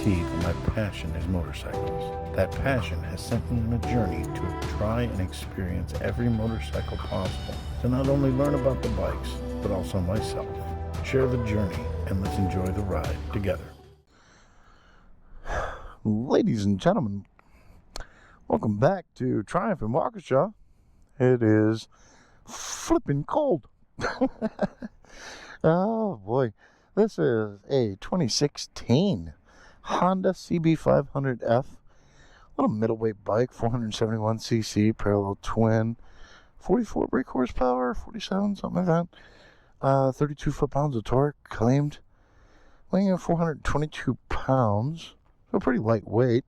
guarantee that my passion is motorcycles. That passion has sent me on a journey to try and experience every motorcycle possible, to not only learn about the bikes, but also myself. Share the journey and let's enjoy the ride together. Ladies and gentlemen, welcome back to Triumph and Waukesha. It is flipping cold. Oh boy, this is a 2016 Honda CB500F, little middleweight bike, 471cc, parallel twin, 44 brake horsepower, 47, something like that. 32 foot-pounds of torque, claimed, weighing in 422 pounds, so pretty lightweight.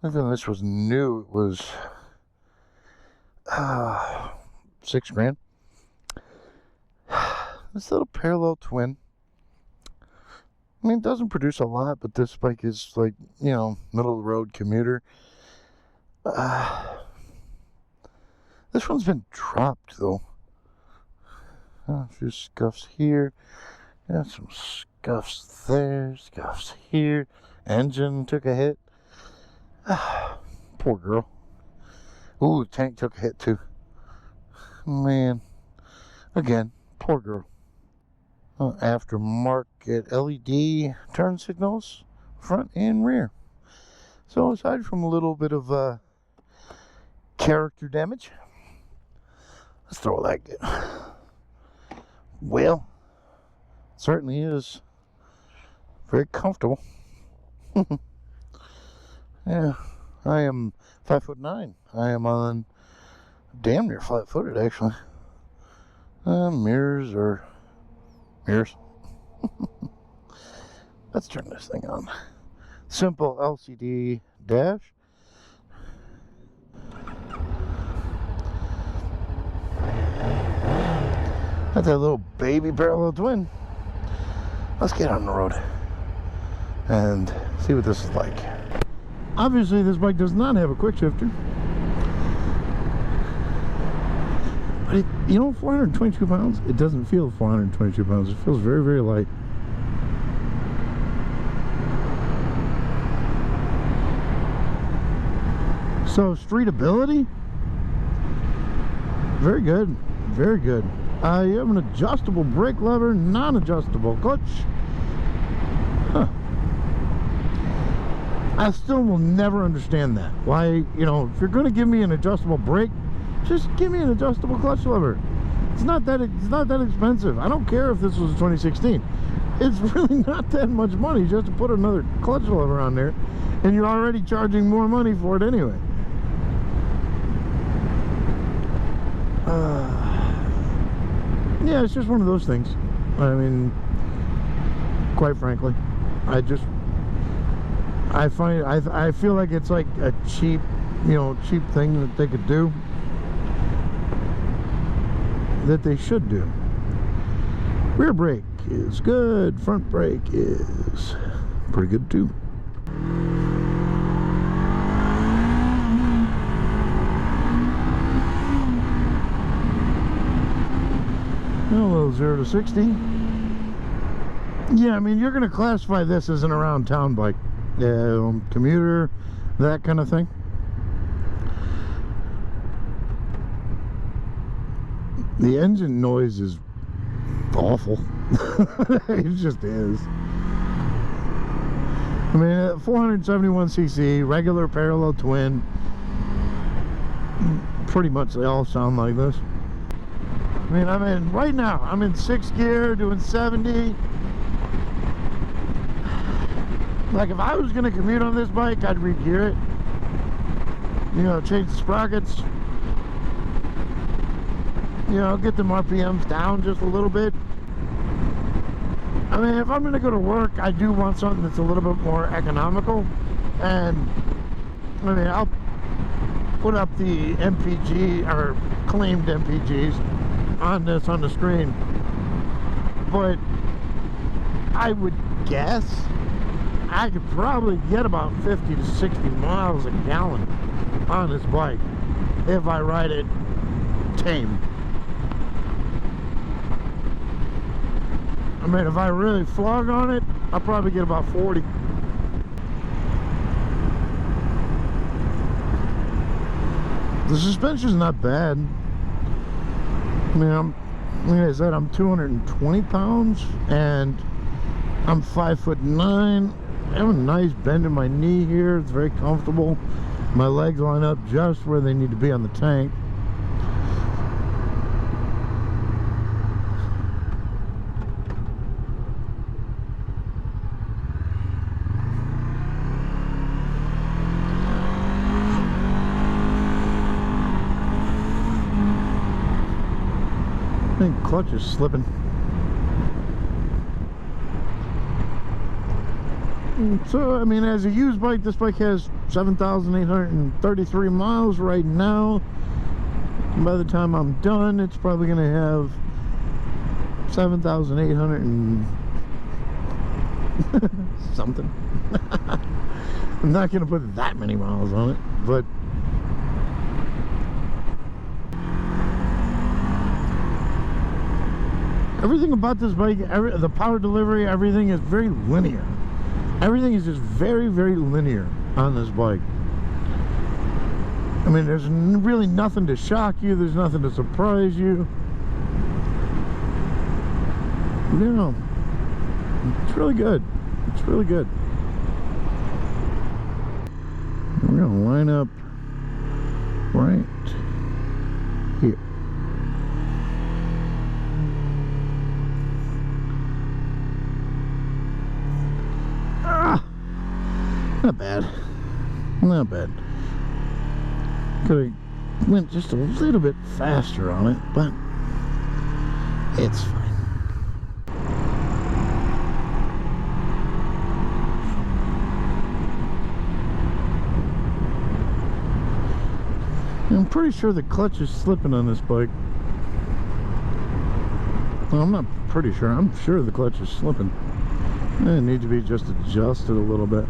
I think this was new, it was $6 grand. This little parallel twin, I mean, it doesn't produce a lot, but this bike is like, you know, middle of the road commuter. This one's been dropped though. A few scuffs here, yeah, some scuffs there, scuffs here. Engine took a hit. Poor girl. Ooh, the tank took a hit too. Man, again, poor girl. Aftermarket LED turn signals, front and rear. So aside from a little bit of character damage, let's throw that good. Well, it certainly is very comfortable. Yeah, I am 5'9". I am on damn near flat-footed actually. Mirrors. Let's turn this thing on. Simple LCD dash. That's that little baby parallel twin. Let's get on the road and see what this is like. Obviously this bike does not have a quick shifter, but it, you know, 422 pounds, it doesn't feel 422 pounds. It feels very, very light. So streetability, very good, very good. You have an adjustable brake lever, non-adjustable clutch. Huh. I still will never understand that. Why, you know, if you're going to give me an adjustable brake, just give me an adjustable clutch lever. It's not that expensive. I don't care if this was 2016. It's really not that much money just to put another clutch lever on there, and you're already charging more money for it anyway. Yeah, it's just one of those things. I mean, quite frankly, I feel like it's like a cheap thing that they could do, that they should do. Rear brake is good, front brake is pretty good too. A little 0 to 60. Yeah, I mean, you're going to classify this as an around town bike, commuter, that kind of thing. The engine noise is awful. It just is. I mean, 471cc, regular parallel twin, pretty much they all sound like this. I mean, right now, I'm in 6th gear, doing 70. Like, if I was going to commute on this bike, I'd re-gear it. You know, change the sprockets. You know, get them RPMs down just a little bit. I mean, if I'm going to go to work, I do want something that's a little bit more economical. And, I mean, I'll put up the MPG, or claimed MPGs, on this on the screen, but I would guess I could probably get about 50 to 60 miles a gallon on this bike if I ride it tame. I mean, if I really flog on it, I'll probably get about 40. The suspension's not bad. I mean, like I said, I'm 220 pounds and I'm 5'9". I have a nice bend in my knee here. It's very comfortable. My legs line up just where they need to be on the tank. I think clutch is slipping. So, I mean, as a used bike, this bike has 7,833 miles right now. And by the time I'm done, it's probably going to have 7,800 and something. I'm not going to put that many miles on it, but everything about this bike, the power delivery, everything is very linear. Everything is just very, very linear on this bike. I mean, there's really nothing to shock you. There's nothing to surprise you. You know, it's really good. It's really good. We're going to line up right here. Not bad. Not bad. Could have went just a little bit faster on it, but it's fine. I'm pretty sure the clutch is slipping on this bike. Well, I'm not pretty sure. I'm sure the clutch is slipping. It needs to be just adjusted a little bit.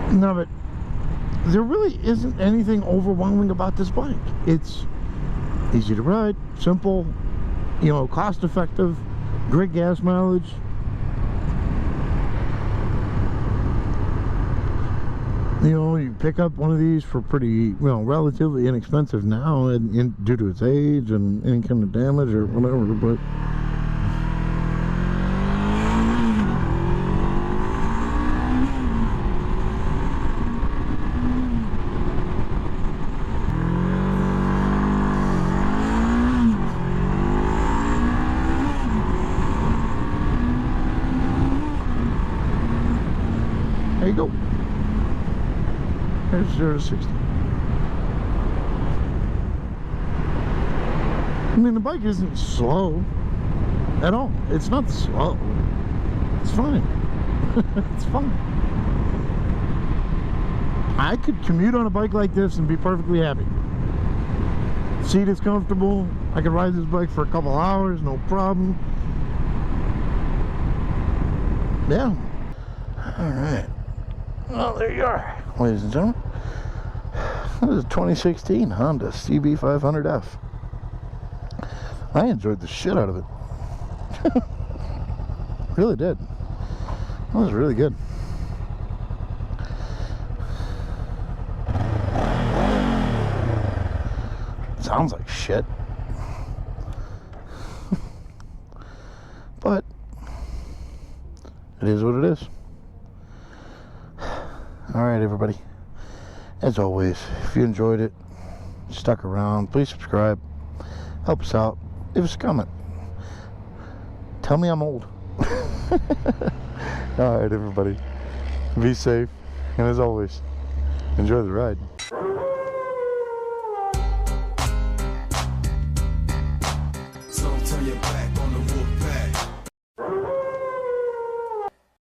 No, but there really isn't anything overwhelming about this bike. It's easy to ride, simple, you know, cost effective, great gas mileage. You know, you pick up one of these for pretty, well, relatively inexpensive now, and due to its age and any kind of damage or whatever, but there you go. There's 0 to 60. I mean, the bike isn't slow at all. It's not slow. It's fine. It's fine. I could commute on a bike like this and be perfectly happy. Seat is comfortable. I could ride this bike for a couple hours, no problem. Yeah. All right. Well, there you are, ladies and gentlemen. This is a 2016 Honda CB500F. I enjoyed the shit out of it. Really did. That was really good. Sounds like shit. But it is what it is. Alright, everybody. As always, if you enjoyed it, stuck around, please subscribe. Help us out. Leave us a comment. Tell me I'm old. Alright, everybody. Be safe. And as always, enjoy the ride.